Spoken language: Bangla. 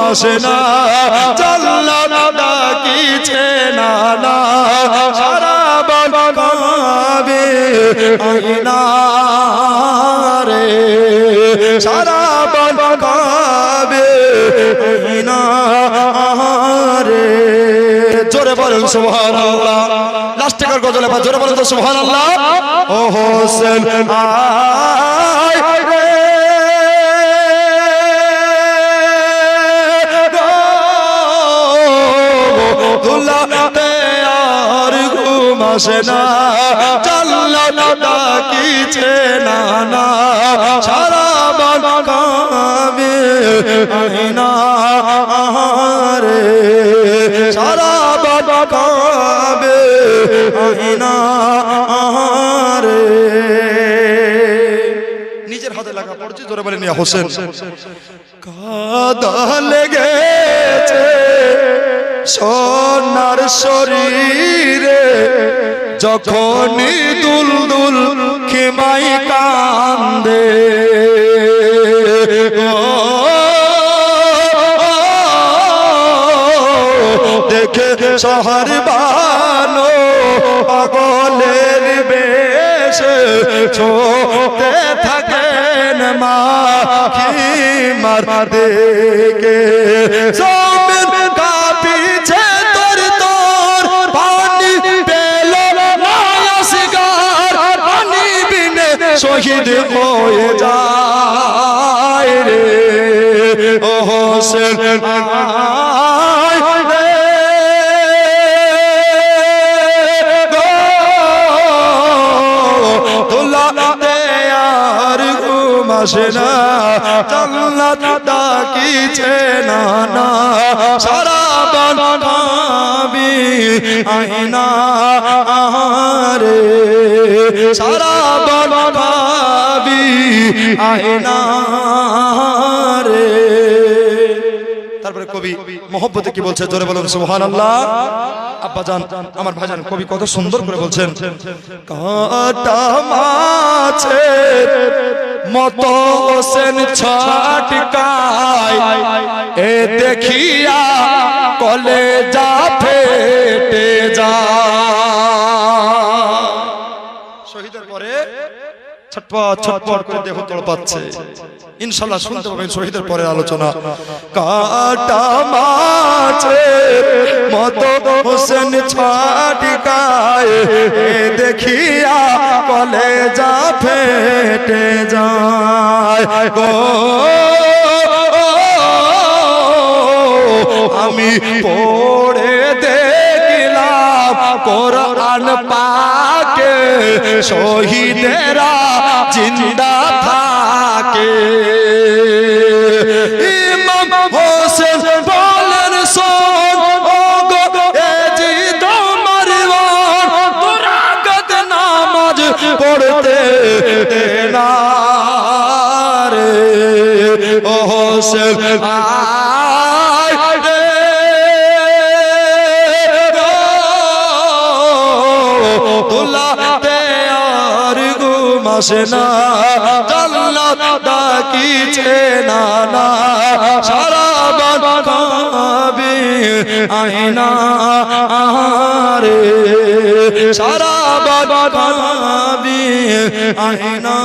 আসে না জান্নাত ডাকিছে না না সারা বন কাবে আইনা রে সারা বন কাবে আইনা রে জোরে বলেন সুবহানাল্লাহ লাস্ট টাকার গজলে বা জোরে বলেন তো সুবহানাল্লাহ ও হোসেন আয় রে দুলাতে আর ঘুম আসে না জান্নাত ডাকিছে না না সারা বন কাবে আইনা রে সারা বন কাবে আইনা রে নিজের হাতে লাগা পড়ছে জোরে বলেন ইয়া হোসেন কাদা লেগেছে সোনার শরীরে যখনই দুলদুল খেমাই কান্দে দেখে শহর বানো পাগলের বেশে ছোটে থাকেন মা কি মার দেখে জমিন কাঁপিছে তোর তোর পানি পেল না আসগার পানি বিনে শহীদ হয়ে যায় রে ও হোসেন আয় রে দুলাতে আর ঘুম আসে না জান্নাত ডাকিছে না না সারা বন কাবে আইনা রে সারা বন কাবে আইনা রে তারপরে কবি মোহব্বতে কি বলছে জোরে বলুন সুবহানাল্লাহ আব্বাজান আমার ভাইজান কবি কত সুন্দর করে বলছেন কাটা মাছের মতো হোসেন ছটকায় এ দেখিয়া কলেজা ফেটে যায় শহীদের পরে ছটপট ছটপট করে দেহ তড়পাচ্ছে ইনশাআল্লাহ শুনতে পাবেন শহীদের পরে আলোচনা কাটা মাছের মতো হোসেন ছটকায় দেখিয়া কলেজা ফেটে যায় গো আমি পড়ে দেখলাম কোরআন পাকে শহীদেরা জিন্দা থাকে ইমাম হোসেন বলেন শোন ও গো এ জি তোমার মন দুরাগত নামাজ পড়তে না রে ও হোসেন আয় রে দুলাতে আর ঘুম আসে না জান্নাত ডাকিছে না না সারা বন কাবে আইনা রে সারা বন কাবে আইনা